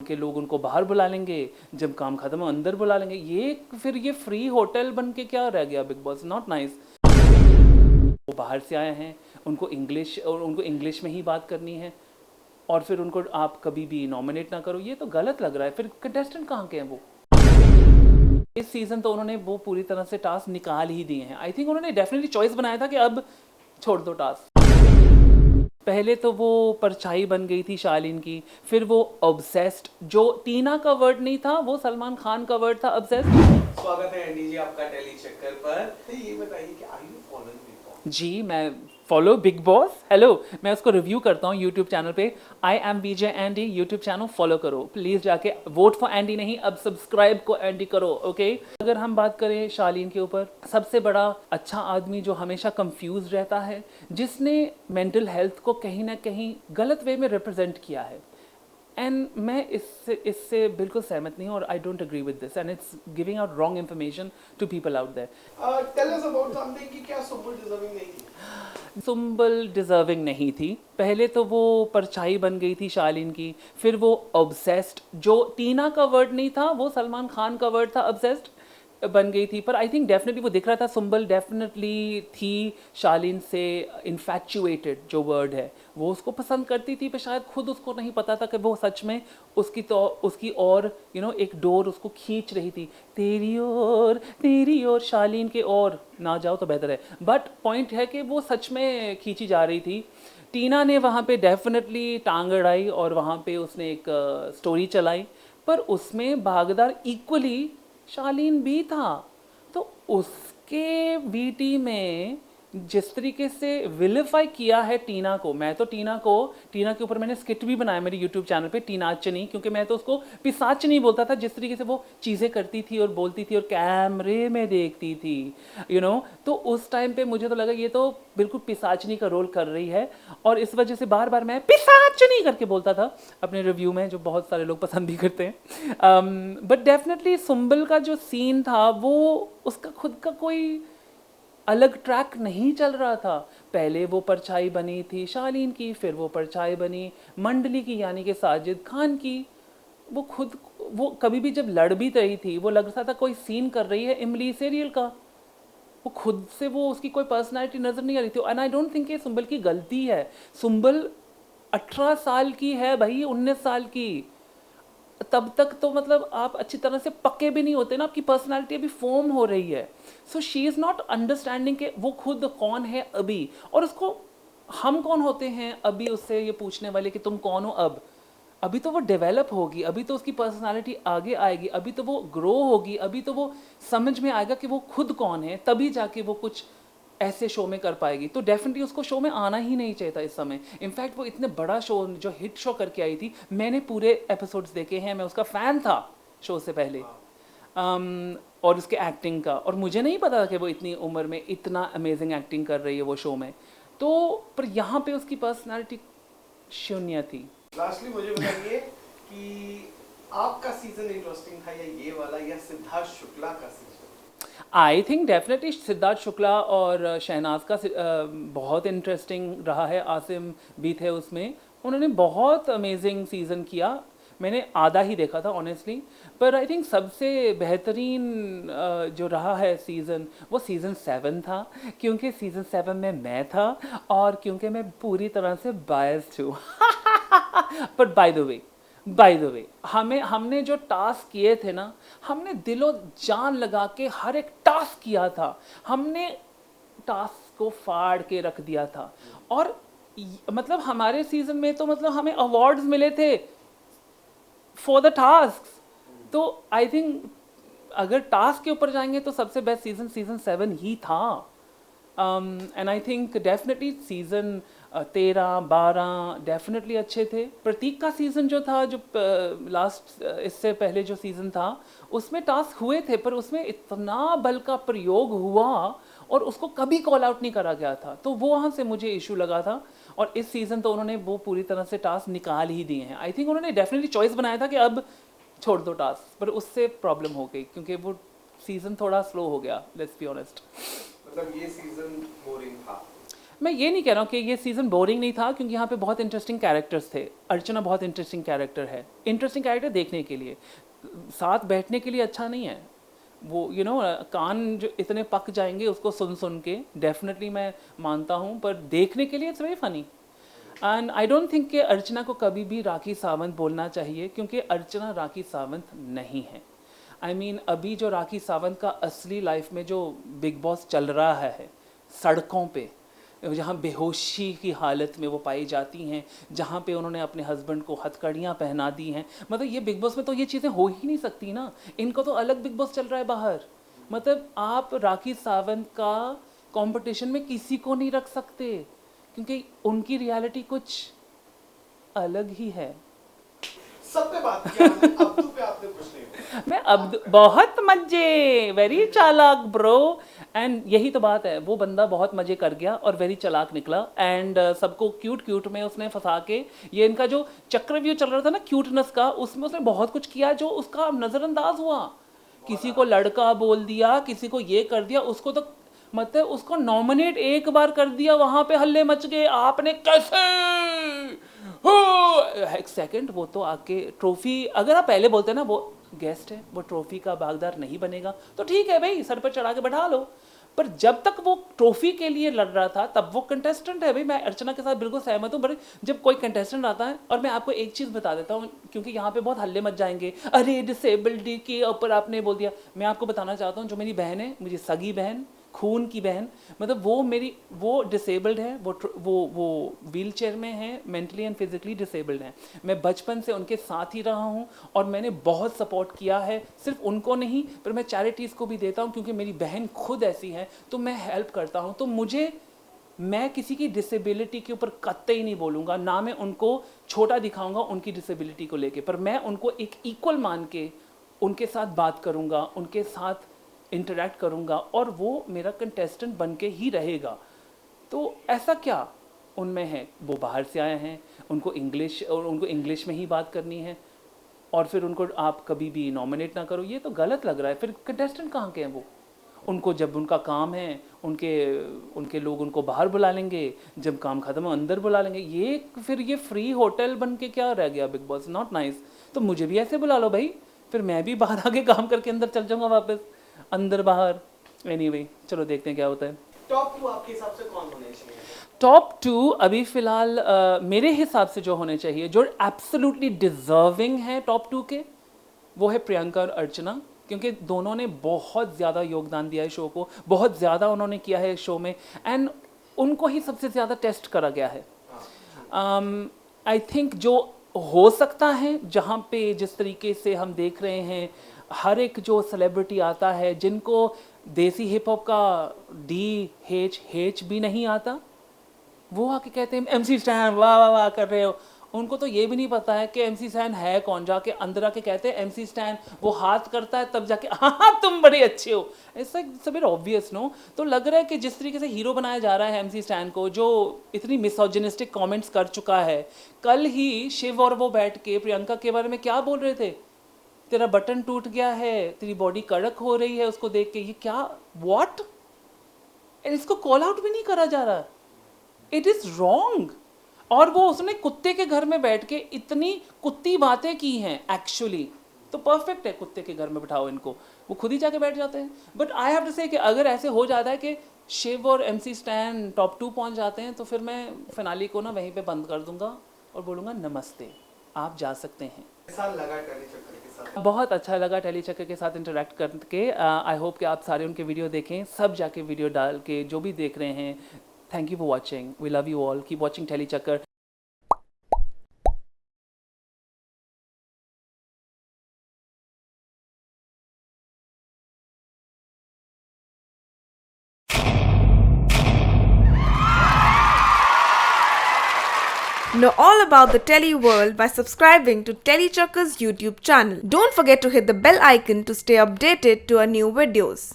के लोग उनको बाहर बुला लेंगे, जब काम खत्म हो अंदर बुला लेंगे। ये फिर ये फ्री होटल बन के क्या रह गया बिग बॉस, नॉट नाइस। वो बाहर से आए हैं, उनको इंग्लिश में ही बात करनी है और फिर उनको आप कभी भी नॉमिनेट ना करो, ये तो गलत लग रहा है। फिर कंटेस्टेंट कहाँ के हैं वो? इस सीज़न तो उन्होंने वो पूरी तरह से टास्क निकाल ही दिए हैं। आई थिंक उन्होंने डेफिनेटली चॉइस बनाया था कि अब छोड़ दो टास्क। पहले तो वो परछाई बन गई थी शालीन की, फिर वो ऑब्सेस्ड, जो टीना का वर्ड नहीं था वो सलमान खान का वर्ड था, ऑब्सेस्ड। स्वागत है एंडी जी आपका टेली चक्कर पर। तो ये बताइए कि are you following Bigg Boss? जी मैं फॉलो बिग बॉस, हेलो, मैं उसको रिव्यू करता हूँ यूट्यूब चैनल पे। I am Vijay Andy YouTube channel follow करो प्लीज़ जाके। वोट फॉर एंडी नहीं, अब सब्सक्राइब को एंडी करो, ओके। अगर हम बात करें शालीन के ऊपर, सबसे बड़ा अच्छा आदमी जो हमेशा कंफ्यूज रहता है, जिसने मेंटल हेल्थ को कहीं ना कहीं गलत वे में रिप्रेजेंट किया है। एंड मैं इससे बिल्कुल सहमत नहीं हूँ और I don't agree with this and it's giving out wrong information to people out there. Tell us about something कि क्या सुम्बुल डिजर्विंग नहीं थी? सुम्बल डिजर्विंग नहीं थी। पहले तो वो परछाई बन गई थी शालीन की, फिर वो ऑब्सेस्ड, जो टीना का वर्ड नहीं था वो सलमान खान का वर्ड था, ऑब्सेस्ड बन गई थी। पर आई थिंक डेफिनेटली वो दिख रहा था, सुम्बल डेफिनेटली थी शालीन से इन्फैचुएटेड, जो वर्ड है वो उसको पसंद करती थी, पर शायद खुद उसको नहीं पता था कि वो सच में उसकी और एक डोर उसको खींच रही थी, तेरी और शालीन के और ना जाओ तो बेहतर है। बट पॉइंट है कि वो सच में खींची जा रही थी। टीना ने वहाँ पे डेफिनेटली टांग अड़ाई और वहाँ पे उसने एक स्टोरी चलाई, पर उसमें भागीदार इक्वली शालीन भी था। तो उसके वीटी में जिस तरीके से विलिफाई किया है टीना को, मैं तो टीना के ऊपर मैंने स्किट भी बनाया मेरे यूट्यूब चैनल पे, टीनाचनी, क्योंकि मैं तो उसको पिसाचनी बोलता था, जिस तरीके से वो चीज़ें करती थी और बोलती थी और कैमरे में देखती थी, तो उस टाइम पे मुझे तो लगा ये तो बिल्कुल पिसाचनी का रोल कर रही है, और इस वजह से बार बार मैं पिसाचनी करके बोलता था अपने रिव्यू में, जो बहुत सारे लोग पसंद भी करते हैं। बट डेफिनेटली सुम्बल का जो सीन था वो उसका खुद का कोई अलग ट्रैक नहीं चल रहा था। पहले वो परछाई बनी थी शालीन की, फिर वो परछाई बनी मंडली की यानी कि साजिद खान की। वो कभी भी जब लड़ भी रही थी वो लग रहा था कोई सीन कर रही है इमली सीरियल का, वो खुद से वो उसकी कोई पर्सनालिटी नजर नहीं आ रही थी। एंड आई डोंट थिंक ये सुम्बल की गलती है। सुम्बल 18 साल की है भाई, 19 साल की, तब तक तो मतलब आप अच्छी तरह से पक्के भी नहीं होते ना, आपकी पर्सनालिटी अभी फॉर्म हो रही है। So she is not understanding कि वो खुद कौन है अभी, और उसको हम कौन होते हैं अभी उससे ये पूछने वाले कि तुम कौन हो। अभी तो वो डेवलप होगी, अभी तो उसकी पर्सनालिटी आगे आएगी, अभी तो वो ग्रो होगी, अभी तो वो समझ में आएगा कि वो खुद कौन है, तभी जाके वो कुछ ऐसे शो में कर पाएगी। तो डेफिनेटली उसको शो में आना ही नहीं चाहिए था इस समय। इनफैक्ट वो इतने बड़ा शो जो हिट शो करके आई थी, मैंने पूरे एपिसोड्स देखे हैं, मैं उसका फ़ैन था शो से पहले। और उसके एक्टिंग का, और मुझे नहीं पता था कि वो इतनी उम्र में इतना अमेजिंग एक्टिंग कर रही है वो शो में। तो पर यहाँ पे उसकी पर्सनालिटी शून्य थी। लास्टली मुझे बताइए कि आपका सीजन इंटरेस्टिंग था या ये वाला या सिद्धार्थ शुक्ला का season? I think definitely Siddharth Shukla और शहनाज का बहुत इंटरेस्टिंग रहा है। आसिम भी थे उसमें, उन्होंने बहुत अमेजिंग सीज़न किया। मैंने आधा ही देखा था ऑनेस्टली, पर आई थिंक सबसे बेहतरीन जो रहा है सीज़न, वो सीज़न 7 था, क्योंकि सीज़न 7 में मैं था और क्योंकि मैं पूरी तरह से बायस्ड हूँ। पर बाय द वे हमने जो टास्क किए थे ना, हमने दिलो जान लगा के हर एक टास्क किया था, हमने टास्क को फाड़ के रख दिया था। और मतलब हमारे सीजन में तो मतलब हमें अवार्ड्स मिले थे फॉर द टास्क। तो आई थिंक अगर टास्क के ऊपर जाएंगे तो सबसे बेस्ट सीजन 7 ही था। And I think definitely season 13-12 definitely अच्छे थे। प्रतीक का सीज़न जो था, जो लास्ट इससे पहले जो सीज़न था, उसमें टास्क हुए थे, पर उसमें इतना बल का प्रयोग हुआ और उसको कभी कॉल आउट नहीं करा गया था, तो वो वहाँ से मुझे इशू लगा था। और इस सीज़न तो उन्होंने वो पूरी तरह से टास्क निकाल ही दिए हैं। आई थिंक उन्होंने डेफिनेटली चॉइस बनाया था कि अब छोड़ दो टास्क, पर उससे प्रॉब्लम हो गई क्योंकि वो सीज़न थोड़ा स्लो हो गया, लेट्स बी ऑनेस्ट। मतलब ये सीजन बोरिंग था? मैं ये नहीं कह रहा हूँ कि ये सीज़न बोरिंग नहीं था, क्योंकि यहाँ पे बहुत इंटरेस्टिंग कैरेक्टर्स थे। अर्चना बहुत इंटरेस्टिंग कैरेक्टर है, इंटरेस्टिंग कैरेक्टर देखने के लिए, साथ बैठने के लिए अच्छा नहीं है वो। कान जो इतने पक जाएंगे उसको सुन सुन के, डेफिनेटली मैं मानता हूँ, पर देखने के लिए it's very funny. And I don't think कि अर्चना को कभी भी राखी सावंत बोलना चाहिए, क्योंकि अर्चना राखी सावंत नहीं है। आई मीन अभी जो राखी सावंत का असली लाइफ में जो बिग बॉस चल रहा है सड़कों पे, जहाँ बेहोशी की हालत में वो पाई जाती हैं, जहाँ पे उन्होंने अपने हस्बैंड को हथकड़ियाँ पहना दी हैं, मतलब ये बिग बॉस में तो ये चीज़ें हो ही नहीं सकती ना। इनका तो अलग बिग बॉस चल रहा है बाहर। मतलब आप राखी सावंत का कंपटीशन में किसी को नहीं रख सकते, क्योंकि उनकी रियलिटी कुछ अलग ही है। सब पे बात किया हमने, अब्दू पे आपने कुछ नहीं बोला। मैं अब बहुत मजे, वेरी चालाक ब्रो। एंड यही तो बात है, वो बंदा बहुत मजे कर गया और वेरी चालाक निकला। एंड सबको क्यूट क्यूट में उसने फंसा के, ये इनका जो चक्रव्यूह चल रहा था ना क्यूटनेस का, उसमें उसने बहुत कुछ किया जो उसका नज़रअंदाज हुआ। किसी को लड़का बोल दिया, किसी को ये कर दिया, उसको तो मतलब उसको नॉमिनेट एक बार कर दिया, वहां पे हल्ले मच गए, आपने कैसे हो। एक सेकंड, वो तो आके ट्रॉफी, अगर आप पहले बोलते ना वो गेस्ट है, वो ट्रॉफी का भागीदार नहीं बनेगा तो ठीक है भाई, सर पर चढ़ा के बैठा लो। पर जब तक वो ट्रॉफी के लिए लड़ रहा था तब वो कंटेस्टेंट है भाई। मैं अर्चना के साथ बिल्कुल सहमत हूँ। बट जब कोई कंटेस्टेंट आता है, और मैं आपको एक चीज़ बता देता हूँ, क्योंकि यहाँ पे बहुत हल्ले मच जाएंगे, अरे डिसेबल्ड के ऊपर आपने बोल दिया। मैं आपको बताना चाहता हूँ, जो मेरी बहन है, मुझे सगी बहन, खून की बहन, मतलब वो डिसेबल्ड है, वो व्हील चेयर में है, मेंटली एंड फिजिकली डिसेबल्ड है। मैं बचपन से उनके साथ ही रहा हूँ और मैंने बहुत सपोर्ट किया है, सिर्फ उनको नहीं पर मैं चैरिटीज़ को भी देता हूँ, क्योंकि मेरी बहन खुद ऐसी है तो मैं हेल्प करता हूँ। तो मैं किसी की डिसेबिलिटी के ऊपर कतई नहीं बोलूँगा, ना मैं उनको छोटा दिखाऊँगा उनकी डिसेबिलिटी को लेके, पर मैं उनको एक इक्वल मान के उनके साथ बात करूँगा, उनके साथ इंटरेक्ट करूँगा, और वो मेरा कंटेस्टेंट बन के ही रहेगा। तो ऐसा क्या उनमें है, वो बाहर से आए हैं, उनको इंग्लिश में ही बात करनी है, और फिर उनको आप कभी भी नॉमिनेट ना करो, ये तो गलत लग रहा है। फिर कंटेस्टेंट कहाँ के हैं वो? उनको जब उनका काम है, उनके लोग उनको बाहर बुला लेंगे, जब काम खत्म हो अंदर बुला लेंगे। ये फ्री होटल बन के क्या रह गया बिग बॉस? Not nice. तो मुझे भी ऐसे बुला लो भाई, फिर मैं भी बाहर आके काम करके अंदर चल जाऊँगा वापस, अंदर बाहर। एनीवे, चलो देखते हैं क्या होता है। टॉप 2 आपके हिसाब से कौन होने चाहिए? टॉप 2 अभी फिलहाल मेरे हिसाब से जो होने चाहिए, जो एब्सोल्युटली डिजर्विंग है टॉप 2 के, वो है प्रियंका और अर्चना, क्योंकि दोनों ने बहुत ज़्यादा योगदान दिया है शो को, बहुत ज़्यादा उन्होंने किया है शो में, एंड उनको ही सबसे ज़्यादा टेस्ट करा गया है। आई थिंक जो हो सकता है, जहाँ पे जिस तरीके से हम देख रहे हैं, हर एक जो सेलिब्रिटी आता है जिनको देसी हिप हॉप का DH भी नहीं आता, वो आके कहते हैं MC स्टैन वाह वाह वाह कर रहे हो। उनको तो ये भी नहीं पता है कि MC स्टैन है कौन, जाके अंदर आके कहते हैं MC स्टैन, वो हाथ करता है तब जाके हाँ तुम बड़े अच्छे हो। ऐसा सब ऑब्वियस नो। तो लग रहा है कि जिस तरीके से हीरो बनाया जा रहा है MC स्टैन को, जो इतनी मिसोजिनिस्टिक कमेंट्स कर चुका है, कल ही शिव और वो बैठ के प्रियंका के बारे में क्या बोल रहे थे, तेरा बटन टूट गया है, तेरी बॉडी कड़क हो रही है उसको देख के, ये क्या, व्हाट? इसको कॉल आउट भी नहीं करा जा रहा, इट इज रॉन्ग। और वो उसने कुत्ते के घर में बैठ के इतनी कुत्ती बातें की हैं एक्चुअली, तो परफेक्ट है, कुत्ते के घर में बिठाओ इनको, वो खुद ही जाके बैठ जाते हैं। बट आई हैव टू से कि अगर ऐसे हो जाता है कि शिव और MC स्टैन टॉप 2 पहुंच जाते हैं, तो फिर मैं फिनाली को ना वहीं पे बंद कर दूंगा और बोलूँगा नमस्ते, आप जा सकते हैं। ऐसा लगा टेली चक्कर के साथ? बहुत अच्छा लगा टेली चक्कर के साथ इंटरेक्ट करके। आई होप कि आप सारे उनके वीडियो देखें, सब जाके वीडियो डाल के जो भी देख रहे हैं। Thank you for watching, we love you all, keep watching Telly Chakkar. Know all about the Telly world by subscribing to Telly Chakka's YouTube channel. Don't forget to hit the bell icon to stay updated to our new videos.